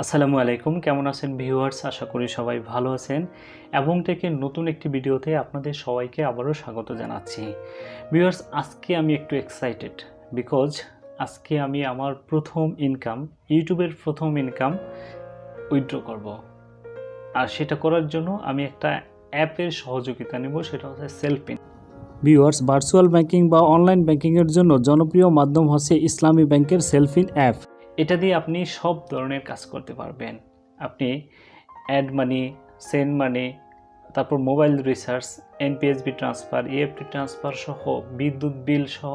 আসসালামু আলাইকুম, কেমন আছেন ভিউয়ার্স? আশা করি সবাই ভালো আছেন। এবং টেকের নতুন একটি ভিডিওতে আপনাদের সবাইকে আবারও স্বাগত জানাচ্ছি। ভিউয়ার্স, আজকে আমি একটু এক্সাইটেড বিকজ আজকে আমি আমার প্রথম ইনকাম, ইউটিউবের প্রথম ইনকাম উইথড্র করব। আর সেটা করার জন্য আমি একটা অ্যাপের সহযোগিতা নেব, সেটা হচ্ছে সেলফিন। ভিউয়ার্স, ভার্চুয়াল ব্যাংকিং বা অনলাইন ব্যাংকিংয়ের জন্য জনপ্রিয় মাধ্যম হচ্ছে ইসলামী ব্যাংকের সেলফিন অ্যাপ। এটা দিয়ে আপনি সব ধরনের কাজ করতে পারবেন। আপনি অ্যাড মানি, সেন্ড মানি, তারপর mobile recharge, NPSB transfer, EFT transfer সহ বিদ্যুৎ বিল সহ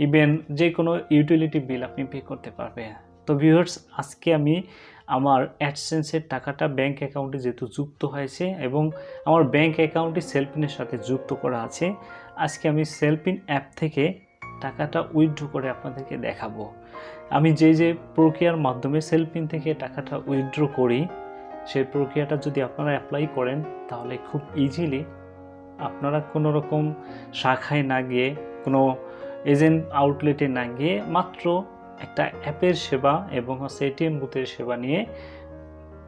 ইভেন যে কোনো ইউটিলিটি বিল আপনি পে করতে পারবেন। তো ভিউয়ার্স, আজকে আমি আমার অ্যাডসেন্সের টাকাটা ব্যাংক অ্যাকাউন্টে যেহেতু যুক্ত হয়েছে এবং আমার ব্যাংক অ্যাকাউন্টে সেলফিনের সাথে যুক্ত করা আছে, আজকে আমি সেলফিন অ্যাপ থেকে টাকাটা উইথড্র করে আপনাদেরকে দেখাবো। আমি যে প্রক্রিয়ার মাধ্যমে সেলফিন থেকে টাকাটা উইথড্র করি, সেই প্রক্রিয়াটা যদি আপনারা অ্যাপ্লাই করেন তাহলে খুব ইজিলি আপনারা কোনো রকম শাখায় না গিয়ে, কোনো এজেন্ট আউটলেটে না গিয়ে, মাত্র একটা অ্যাপের সেবা এবং এটিএম বুথের সেবা নিয়ে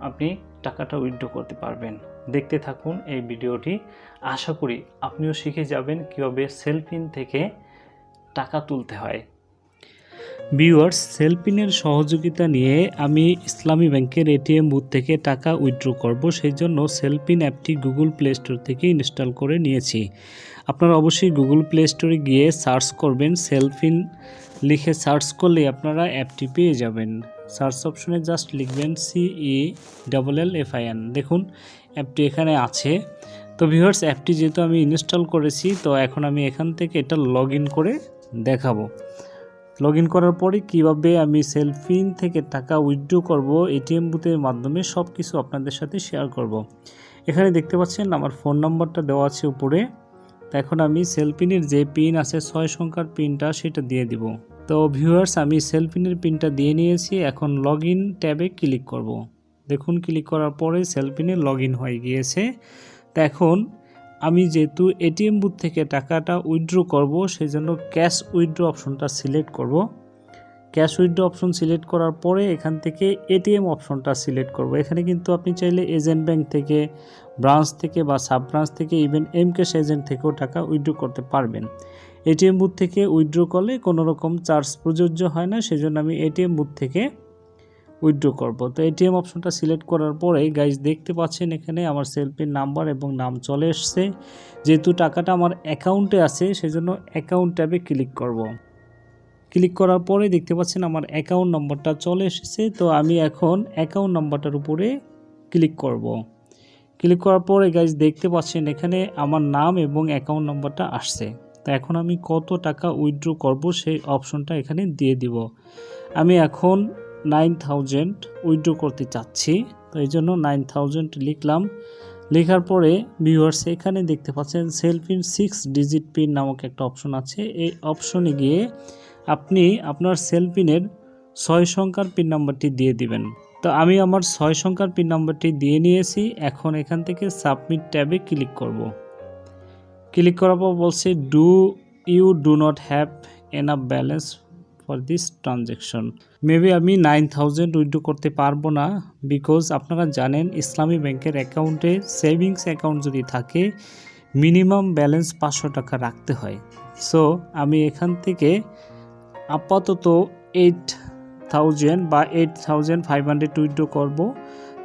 আপনি টাকাটা উইথড্র করতে পারবেন। দেখতে থাকুন এই ভিডিওটি। আশা করি আপনিও শিখে যাবেন কীভাবে সেলফিন থেকে টাকা তুলতে হয়। ভিউয়ার্স, সেলফিনের সহযোগিতা নিয়ে আমি ইসলামী ব্যাংকের এটিএম বুথ থেকে টাকা উইথড্র করব। সেই জন্য সেলফিন অ্যাপটি গুগল প্লে স্টোর থেকে ইনস্টল করে নিয়েছি। আপনারা অবশ্যই গুগল প্লে স্টোরে গিয়ে সার্চ করবেন, সেলফিন লিখে সার্চ করলে আপনারা অ্যাপটি পেয়ে যাবেন। সার্চ অপশনে জাস্ট লিখবেন CELLFIN। দেখুন অ্যাপটি এখানে আছে। তো ভিউয়ার্স, অ্যাপটি যেহেতু আমি ইনস্টল করেছি, তো এখন আমি এখান থেকে এটা লগ ইন করে দেখাবো। লগ ইন করার পরে কীভাবে আমি সেলফিন থেকে টাকা উইথড্র করব এটিএম বুথের মাধ্যমে সব কিছু আপনাদের সাথে শেয়ার করব। এখানে দেখতে পাচ্ছেন আমার ফোন নাম্বারটা দেওয়া আছে উপরে। তো এখন আমি সেলফিনের যে পিন আছে 6 সংখ্যার পিনটা সেটা দিয়ে দিব। তো ভিউয়ার্স, আমি সেলফিনের পিনটা দিয়ে নিয়েছি। এখন লগ ইন ট্যাবে ক্লিক করব। দেখুন, ক্লিক করার পরে সেলফিনে লগ ইন হয়ে গিয়েছে। তো এখন আমি যেহেতু এটিএম বুথ থেকে টাকাটা উইথড্র করব, সেই জন্য ক্যাশ উইথড্র অপশনটা সিলেক্ট করব। ক্যাশ উইথড্র অপশন সিলেক্ট করার পরে এখান থেকে এটিএম অপশনটা সিলেক্ট করব। এখানে কিন্তু আপনি চাইলে এজেন্ট ব্যাংক থেকে, ব্রাঞ্চ থেকে বা সাব ব্রাঞ্চ থেকে, ইভেন এমক্যাশ এজেন্ট থেকেও টাকা উইথড্র করতে পারবেন। এটিএম বুথ থেকে উইথড্র করলে কোনো রকম চার্জ প্রযোজ্য হয় না, সেজন্য আমি এটিএম বুথ থেকে উইথড্র করব। তো এটিএম অপশনটা সিলেক্ট করার পরে গাইজ দেখতে পাচ্ছেন এখানে আমার সেলফিন নাম্বার এবং নাম চলে এসছে। যেহেতু টাকাটা আমার অ্যাকাউন্টে আছে, সেজন্য অ্যাকাউন্ট ট্যাবে ক্লিক করব। ক্লিক করার পরে দেখতে পাচ্ছেন আমার অ্যাকাউন্ট নম্বরটা চলে এসেছে। তো আমি এখন অ্যাকাউন্ট নাম্বারটার উপরে ক্লিক করব। ক্লিক করার পরে গাইজ দেখতে পাচ্ছেন এখানে আমার নাম এবং অ্যাকাউন্ট নাম্বারটা আসছে। তো এখন আমি কত টাকা উইথড্র করব সেই অপশনটা এখানে দিয়ে দিব। আমি এখন 9000 উইথড্র করতে চাচ্ছি, তো এই জন্য 9000 লিখলাম। লেখার পরে ভিউয়ার্স, এখানে দেখতে পাচ্ছেন সেলফিন 6 ডিজিট পিন নামক একটা অপশন আছে। এই অপশনে গিয়ে আপনি আপনার সেলফিনের 6 সংখ্যার পিন নাম্বারটি দিয়ে দিবেন। তো আমি আমার 6 সংখ্যার পিন নাম্বারটি দিয়ে নিয়েছি। এখন এখান থেকে সাবমিট ট্যাবে ক্লিক করব। ক্লিক করার পর বলছে you do not have enough balance for this transaction. Maybe আমি 9000 উইথড্র করতে পারবো না, বিকজ আপনারা জানেন ইসলামী ব্যাংকের অ্যাকাউন্টে সেভিংস অ্যাকাউন্ট যদি থাকে মিনিমাম ব্যালেন্স 500 টাকা রাখতে হয়। সো আমি এখান থেকে আপাতত 8000 বা 8500 উইথড্র করব।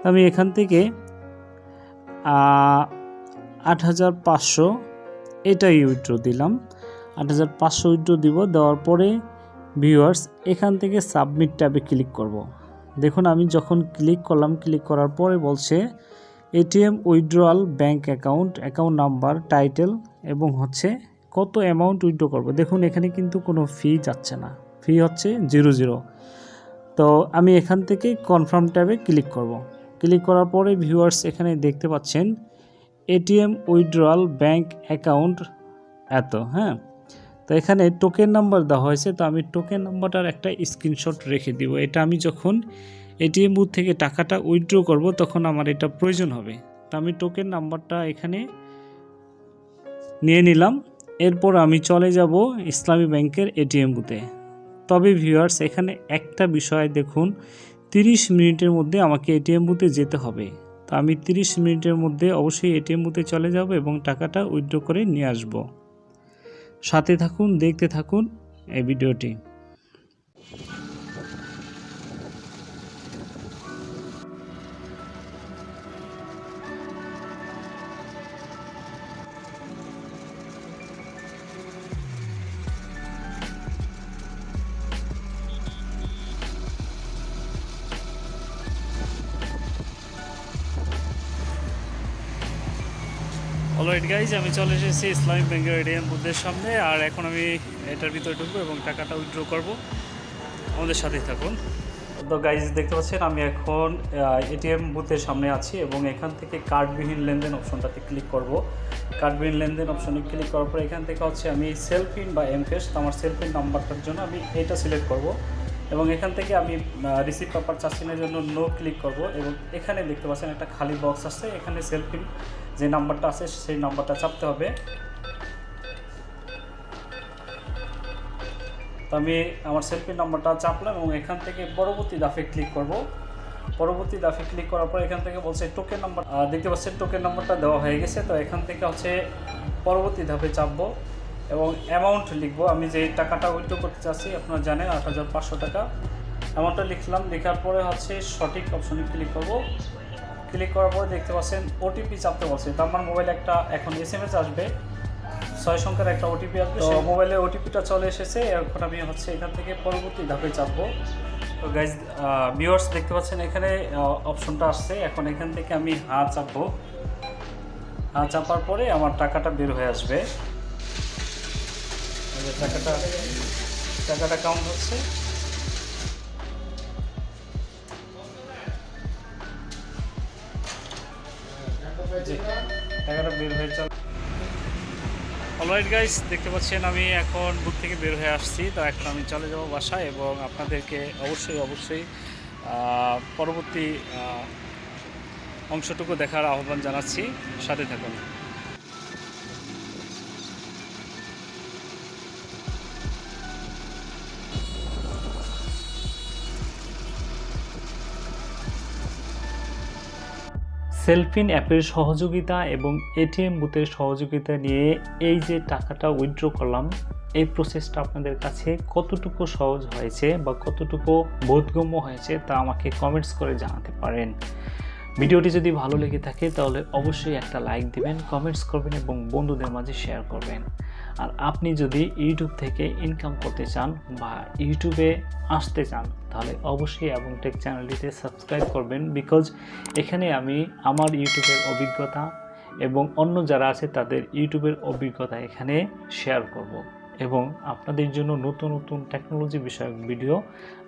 আমি এখান থেকে 8500 এটাই উইথড্র দিলাম। 8500 উইথড্র দিব। দেওয়ার পরে ভিউয়ার্স, এখান থেকে সাবমিট ট্যাবে ক্লিক করব। দেখুন, আমি যখন ক্লিক করলাম, ক্লিক করার পরে বলছে ATM withdrawal bank account number, title এবং হচ্ছে কত অ্যামাউন্ট উইথড্র করব। দেখুন এখানে কিন্তু কোনো ফি যাচ্ছে না, ফি হচ্ছে 00। তো আমি এখান থেকে কনফার্ম ট্যাবে ক্লিক করব। ক্লিক করার পরে ভিউয়ার্স, এখানে দেখতে পাচ্ছেন এটিএম উইথড্রয়াল ব্যাংক অ্যাকাউন্ট এত, হ্যাঁ। তো এখানে টোকেন নাম্বার দেওয়া হয়েছে। তো আমি টোকেন নাম্বারটার একটা স্ক্রিনশট রেখে দিব। এটা আমি যখন এটিএম বুথ থেকে টাকাটা উইথড্র করব তখন আমার এটা প্রয়োজন হবে। তো আমি টোকেন নাম্বারটা এখানে নিয়ে নিলাম। এরপর আমি চলে যাব ইসলামী ব্যাংকের এটিএম বুথে। তবে ভিউয়ার্স, এখানে একটা বিষয় দেখুন, 30 মিনিটের মধ্যে আমাকে এটিএম বুথে যেতে হবে। তো আমি 30 মিনিটের মধ্যে অবশ্যই এটিএম বুথে চলে যাব এবং টাকাটা উইথড্র করে নিয়ে আসব। সাথে থাকুন, দেখতে থাকুন এই ভিডিওটি। অলরাইট গাইজ, আমি চলে এসেছি ইসলামিক ব্যাংকের এটিএম বুথের সামনে। আর এখন আমি এটার ভিতরে ঢুকবো এবং টাকাটা উইথড্র করব। আমাদের সাথেই থাকুন। তো গাইজ দেখতে পাচ্ছেন আমি এখন এটিএম বুথের সামনে আছি এবং এখান থেকে কার্ডবিহীন লেনদেন অপশনটাতে ক্লিক করব। কার্ডবিহীন লেনদেন অপশনে ক্লিক করার পর এখান থেকে হচ্ছে আমি সেলফিন বা এমক্যাশ, তো আমার সেলফিন নাম্বারটার জন্য আমি এটা সিলেক্ট করব এবং এখান থেকে আমি রিসিভ পেপার চার্জিংয়ের জন্য নো ক্লিক করব এবং এখানে দেখতে পাচ্ছেন একটা খালি বক্স আছে, এখানে সেলফিন যে নাম্বারটা আছে সেই নাম্বারটা চাপতে হবে। তো আমি আমার সেলফিন নাম্বারটা চাপলাম এবং এখান থেকে পরবর্তী ধাপে ক্লিক করব। পরবর্তী ধাপে ক্লিক করার পর এখান থেকে বলছে টোকেন নাম্বার, দেখতে পাচ্ছেন টোকেন নাম্বারটা দেওয়া হয়ে গেছে। তো এখান থেকে হচ্ছে পরবর্তী ধাপে চাপবো এবং অ্যামাউন্ট লিখবো। আমি যে টাকাটা উইথড্র করতে চাচ্ছি আপনারা জানেন ৮৫০০ টাকা। অ্যামাউন্টটা লিখলাম, লেখার পরে হচ্ছে সঠিক অপশনে ক্লিক করব। ক্লিক করার পরে দেখতে পাচ্ছেন ওটিপি চাপতে বলছে। তো আমার মোবাইলে একটা এখন SMS আসবে, 6 সংখ্যার একটা ওটিপি আসবে। তো মোবাইলে ওটিপিটা চলে এসেছে। এখন আমি হচ্ছে এখান থেকে পরবর্তী ধাপে চাপবো। তো গাইজ ভিউয়ার্স দেখতে পাচ্ছেন এখানে অপশনটা আসছে। এখন এখান থেকে আমি চাপবো। চাপার পরে আমার টাকাটা বের হয়ে আসবে। টাকাটা কাউন্ট হচ্ছে। টাকাটা বের হয়ে চল। অলরাইট গাইস, দেখতে পাচ্ছেন আমি এখন বুথ থেকে বের হয়ে আসছি। তো এখন আমি চলে যাব বাসায় এবং আপনাদেরকে অবশ্যই পরবর্তী অংশটুকু দেখার আহ্বান জানাচ্ছি। সাথে থাকুন। সেলফিন অ্যাপের সহযোগিতা এবং এটিএম বুথের সহযোগিতা নিয়ে এই যে টাকাটা উইথড্র করলাম, এই প্রসেসটা আপনাদের কাছে কতটুকু সহজ হয়েছে বা কতটুকু বোধগম্য হয়েছে তা আমাকে কমেন্টস করে জানাতে পারেন। ভিডিওটি যদি ভালো লেগে থাকে তাহলে অবশ্যই একটা লাইক দিবেন, কমেন্টস করবেন এবং বন্ধুদের মাঝে শেয়ার করবেন। আর আপনি যদি ইউটিউব থেকে ইনকাম করতে চান বা ইউটিউবে আসতে চান তাহলে অবশ্যই এবং টেক চ্যানেলটিতে সাবস্ক্রাইব করবেন, বিকজ এখানে আমি আমার ইউটিউবের অভিজ্ঞতা এবং অন্য যারা আছে তাদের ইউটিউবের অভিজ্ঞতা এখানে শেয়ার করব এবং আপনাদের জন্য নতুন টেকনোলজি বিষয়ক ভিডিও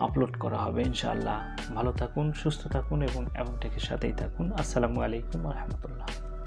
আপলোড করা হবে ইনশাআল্লাহ। ভালো থাকুন, সুস্থ থাকুন এবং টেকের সাথেই থাকুন। আসসালামু আলাইকুম ওয়া রাহমাতুল্লাহ।